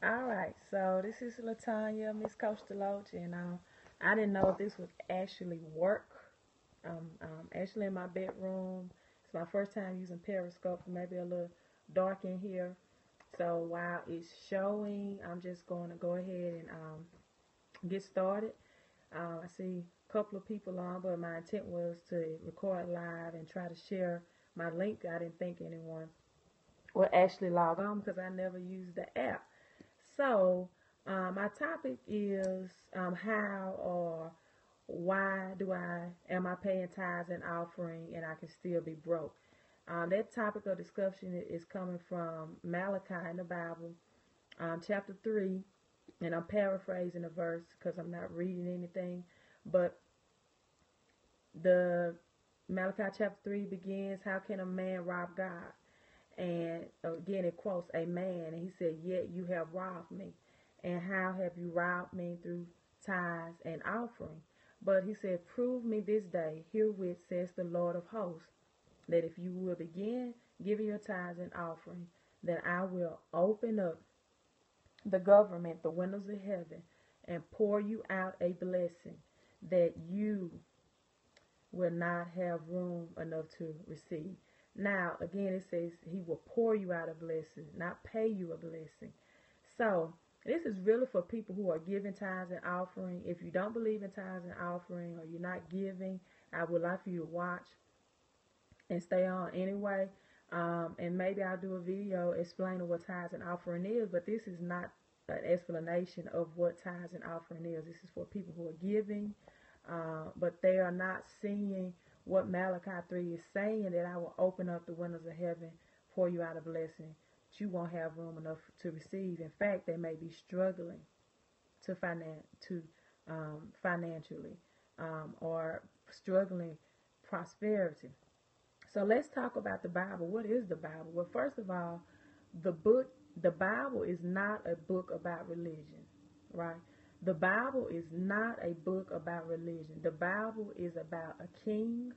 All right, so this is LaTanya, Miss Coach DeLoach, and I didn't know if this would actually work. Actually in my bedroom. It's my first time using Periscope, maybe a little dark in here. So while it's showing, I'm just going to go ahead and get started. I see a couple of people on, but my intent was to record live and try to share my link. I didn't think anyone would actually log on because I never used the app. So, my topic is how or why am I paying tithes and offering and I can still be broke? That topic of discussion is coming from Malachi in the Bible, chapter 3, and I'm paraphrasing the verse because I'm not reading anything, but the Malachi chapter 3 begins, how can a man rob God? And again, it quotes a man, and he said, yet you have robbed me. And how have you robbed me? Through tithes and offering. But he said, prove me this day, herewith says the Lord of hosts, that if you will begin giving your tithes and offering, then I will open up the government, the windows of heaven, and pour you out a blessing that you will not have room enough to receive. Now, again, it says he will pour you out a blessing, not pay you a blessing. So, this is really for people who are giving tithes and offering. If you don't believe in tithes and offering or you're not giving, I would like for you to watch and stay on anyway. And maybe I'll do a video explaining what tithes and offering is, but this is not an explanation of what tithes and offering is. This is for people who are giving, but they are not seeing what Malachi 3 is saying, that I will open up the windows of heaven, pour you out a blessing that you won't have room enough to receive. In fact, they may be struggling to financially, or struggling prosperity. So let's talk about the Bible. What is the Bible? Well, first of all, the Bible is not a book about religion, right? The Bible is not a book about religion. The Bible is about a king,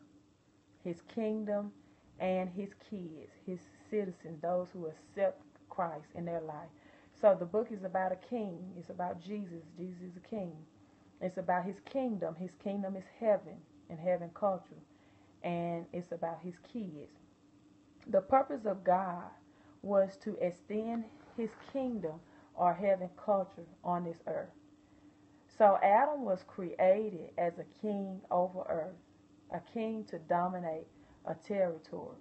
his kingdom, and his kids, his citizens, those who accept Christ in their life. So the book is about a king. It's about Jesus. Jesus is a king. It's about his kingdom. His kingdom is heaven and heaven culture. And it's about his kids. The purpose of God was to extend his kingdom or heaven culture on this earth. So Adam was created as a king over earth, a king to dominate a territory.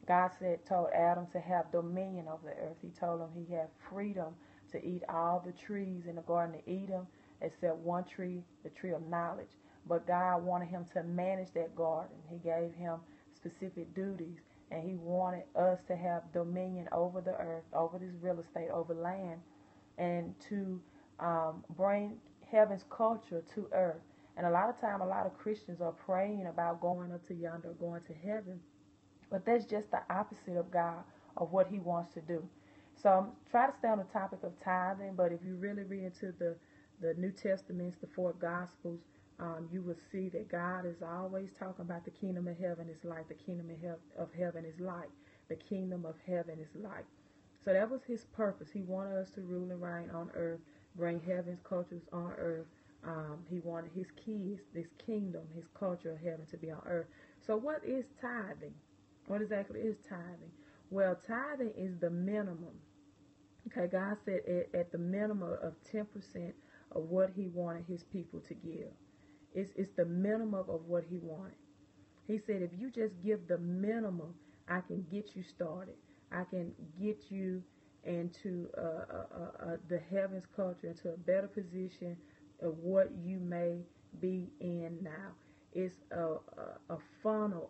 God told Adam to have dominion over the earth. He told him he had freedom to eat all the trees in the Garden of Eden except one tree, the tree of knowledge. But God wanted him to manage that garden. He gave him specific duties, and he wanted us to have dominion over the earth, over this real estate, over land, and to bring heaven's culture to earth. And a lot of time, a lot of Christians are praying about going up to yonder, going to heaven. But that's just the opposite of God, of what he wants to do. So try to stay on the topic of tithing, but if you really read into the New Testaments, the four Gospels, you will see that God is always talking about the kingdom of heaven is like, the kingdom of heaven is like, the kingdom of heaven is like. So that was his purpose. He wanted us to rule and reign on earth, bring heaven's cultures on earth. He wanted his kids, this kingdom, his culture of heaven to be on earth. So what is tithing? What exactly is tithing? Well, tithing is the minimum. Okay, God said at the minimum of 10% of what he wanted his people to give. It's the minimum of what he wanted. He said, if you just give the minimum, I can get you started. I can get you into the heavens culture, into a better position of what you may be in now. It's a funnel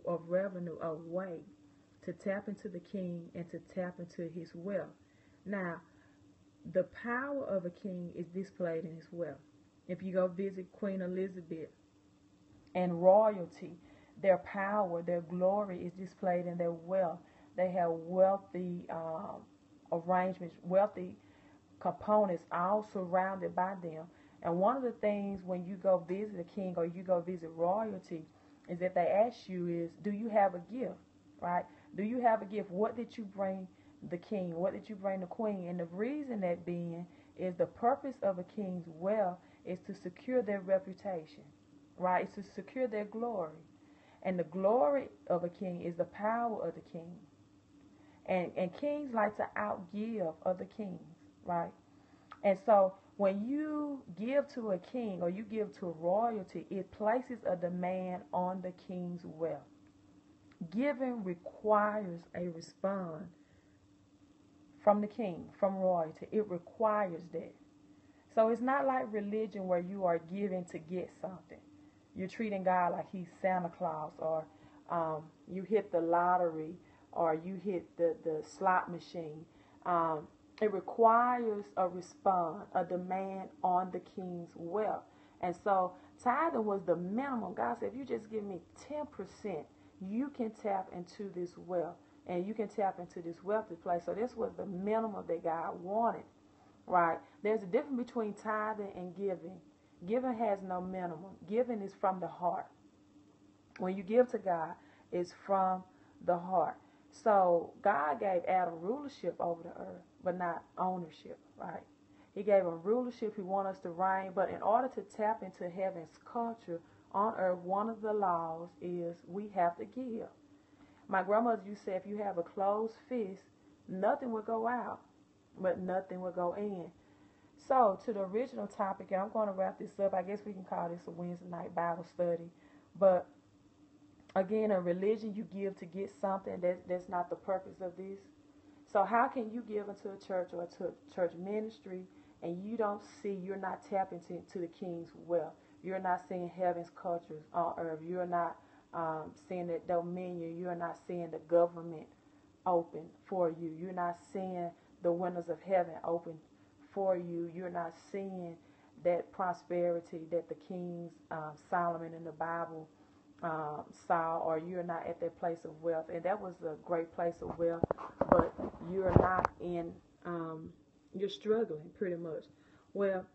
of revenue, a way to tap into the king and to tap into his wealth. Now, the power of a king is displayed in his wealth. If you go visit Queen Elizabeth and royalty, their power, their glory is displayed in their wealth. They have wealthy arrangements, wealthy components all surrounded by them. And one of the things when you go visit a king or you go visit royalty is that they ask you is, do you have a gift, right? Do you have a gift? What did you bring the king? What did you bring the queen? And the reason that being is the purpose of a king's wealth is to secure their reputation, right? It's to secure their glory. And the glory of a king is the power of the king. And kings like to outgive other kings, right? And so when you give to a king or you give to royalty, it places a demand on the king's wealth. Giving requires a response from the king, from royalty. It requires that. So it's not like religion where you are giving to get something. You're treating God like he's Santa Claus, or you hit the lottery, or you hit the slot machine. It requires a response, a demand on the king's wealth. And so tithing was the minimum. God said, if you just give me 10%, you can tap into this wealth. And you can tap into this wealthy place. So this was the minimum that God wanted, right? There's a difference between tithing and giving. Giving has no minimum. Giving is from the heart. When you give to God, it's from the heart. So God gave Adam rulership over the earth, but not ownership, right? He gave him rulership. He wanted us to reign. But in order to tap into heaven's culture on earth, one of the laws is we have to give. My grandmother used to say, if you have a closed fist, nothing will go out, but nothing will go in. So, to the original topic, and I'm going to wrap this up. I guess we can call this a Wednesday night Bible study. But, again, in religion, you give to get something. That's not the purpose of this. So, how can you give into a church or to a church ministry, and you're not tapping into the king's wealth? You're not seeing heaven's cultures on earth. You're not seeing that dominion. You're not seeing the government open for you. You're not seeing the windows of heaven open for you. You're not seeing that prosperity that the kings Solomon in the Bible saw, or you're not at that place of wealth. And that was a great place of wealth, but you're not in, you're struggling pretty much. Well,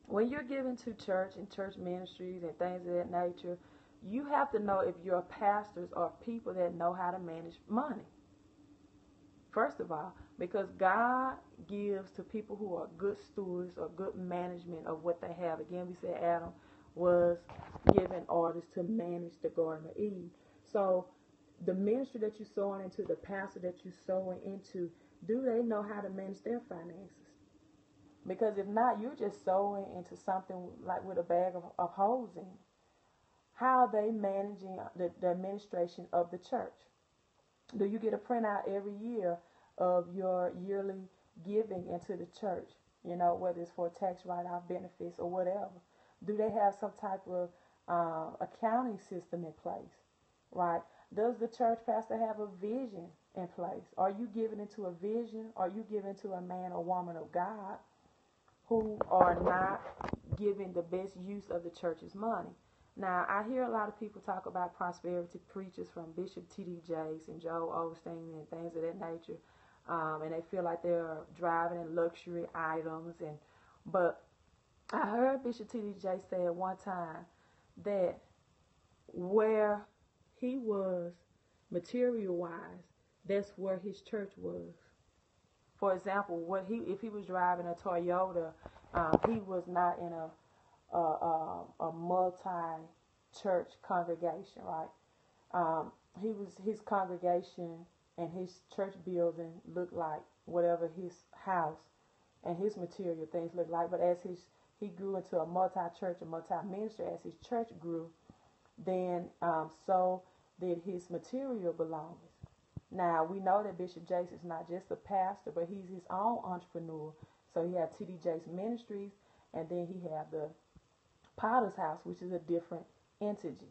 when you're giving to church and church ministries and things of that nature, you have to know if your pastors are people that know how to manage money. First of all, because God gives to people who are good stewards or good management of what they have. Again, we said Adam was given orders to manage the Garden of Eden. So the ministry that you're sowing into, the pastor that you're sowing into, do they know how to manage their finances? Because if not, you're just sowing into something like with a bag of holes in. How are they managing the administration of the church? Do you get a printout every year of your yearly giving into the church? You know, whether it's for tax write-off benefits or whatever. Do they have some type of accounting system in place, right? Does the church pastor have a vision in place? Are you giving into a vision? Are you giving to a man or woman of God who are not giving the best use of the church's money? Now, I hear a lot of people talk about prosperity preachers from Bishop T.D. Jakes and Joel Osteen and things of that nature, and they feel like they're driving in luxury items. But I heard Bishop T.D. Jakes say at one time that where he was material-wise, that's where his church was. For example, if he was driving a Toyota, he was not in a multi-church congregation, right? His congregation and his church building looked like whatever his house and his material things looked like. But as he grew into a multi-church and multi-ministry, as his church grew, then so did his material belongings. Now, we know that Bishop Jakes is not just a pastor, but he's his own entrepreneur. So he had T.D. Jakes Ministries, and then he had the Potter's House, which is a different entity.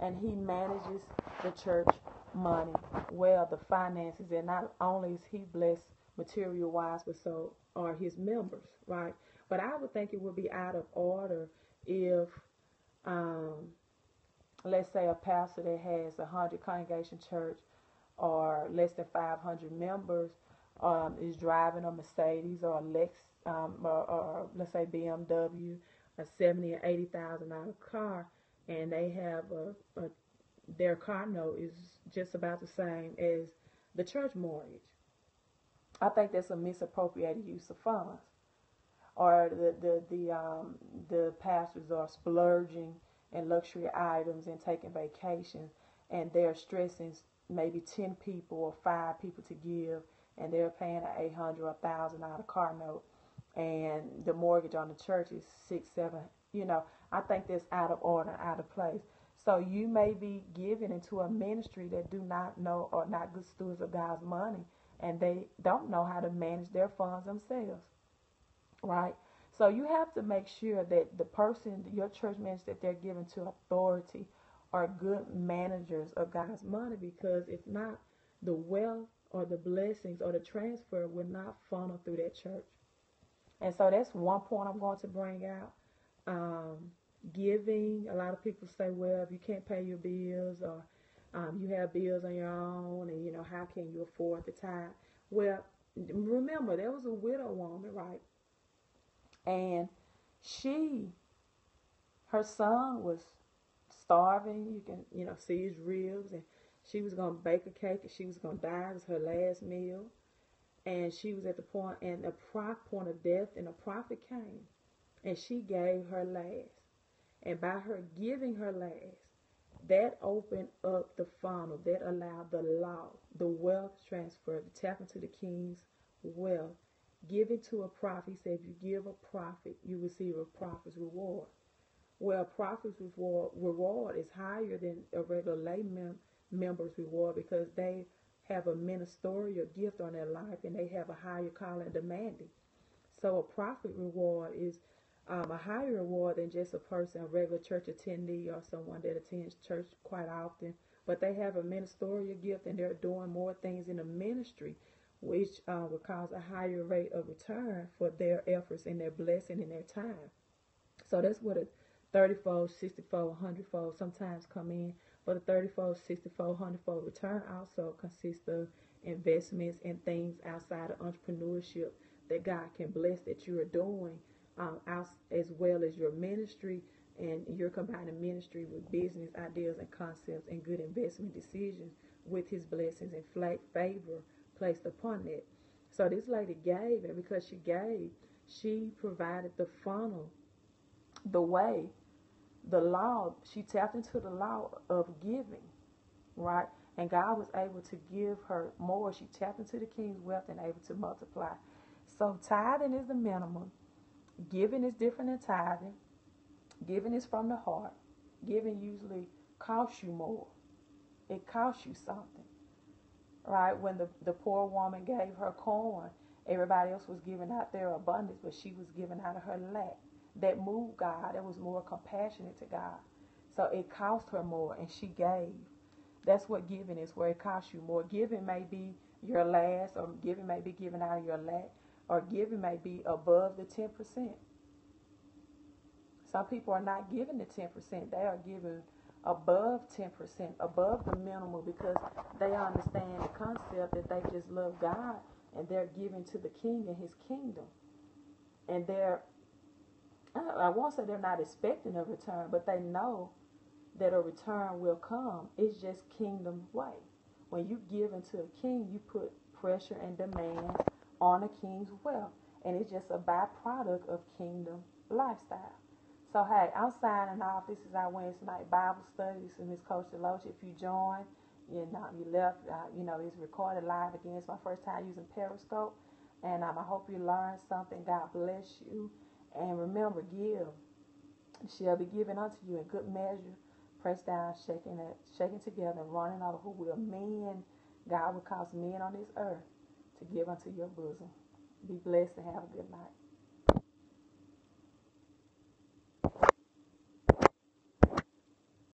And he manages the church money well, the finances. And not only is he blessed material-wise, but so are his members, right? But I would think it would be out of order if, let's say, a pastor that has 100 congregation church or less than 500 members is driving a Mercedes or a Lex, or let's say BMW, a $70,000 or $80,000 car, and they have their car note is just about the same as the church mortgage. I think that's a misappropriated use of funds. Or the pastors are splurging in luxury items and taking vacations, and they're stressing maybe 10 people or 5 people to give, and they're paying an 800 or $1,000 car note, and the mortgage on the church is 6, 7. I think that's out of order, out of place. So you may be giving into a ministry that do not know or not good stewards of God's money, and they don't know how to manage their funds themselves, right? So you have to make sure that the person, your church manager, that they're given to authority are good managers of God's money, because if not, the wealth or the blessings or the transfer will not funnel through that church. And so that's one point I'm going to bring out. Giving, a lot of people say, well, if you can't pay your bills, or you have bills on your own, and how can you afford the tithe? Well, remember, there was a widow woman, right? And her son was starving. You can, see his ribs, and she was going to bake a cake, and she was going to die. It was her last meal. And she was at the point of death, and a prophet came, and she gave her last. And by her giving her last, that opened up the funnel. That allowed the law, the wealth transfer, to tap into the king's wealth. Give it to a prophet. He said, if you give a prophet, you receive a prophet's reward. Well, a prophet's reward is higher than a regular lay member's reward, because they have a ministerial gift on their life, and they have a higher calling demanding. So a prophet reward is a higher reward than just a regular church attendee, or someone that attends church quite often. But they have a ministerial gift, and they're doing more things in the ministry, which would cause a higher rate of return for their efforts and their blessing and their time. So that's what a 30-fold, 60-fold, 100-fold sometimes come in. But a 30-fold, 60-fold, 100-fold return also consists of investments and things outside of entrepreneurship that God can bless that you are doing, as well as your ministry, and you're combining ministry with business ideas and concepts and good investment decisions with His blessings and favor placed upon it. So this lady gave, and because she gave, she provided the funnel, the way, the law. She tapped into the law of giving, right? And God was able to give her more. She tapped into the king's wealth and able to multiply. So tithing is the minimum. Giving is different than tithing. Giving is from the heart. Giving usually costs you more. It costs you something, right? When the poor woman gave her corn, everybody else was giving out their abundance, but she was giving out of her lack. That moved God. That was more compassionate to God. So it cost her more, and she gave. That's what giving is, where it costs you more. Giving may be your last, or giving may be given out of your lack, or giving may be above the 10%. Some people are not giving the 10%. They are giving above 10%, above the minimum, because they understand the concept that they just love God, and they're giving to the King and His kingdom. And I won't say they're not expecting a return, but they know that a return will come. It's just kingdom way. When you give into a king, you put pressure and demands on a king's wealth, and it's just a byproduct of kingdom lifestyle. So hey, I'm signing off. This is our Wednesday night Bible study. This is Miss Coach DeLoach. If you joined, you left, it's recorded live again. It's my first time using Periscope, and I hope you learned something. God bless you, and remember, give. It shall be given unto you in good measure, pressed down, shaking together, and running over. Who will men? God will cause men on this earth to give unto your bosom. Be blessed and have a good night.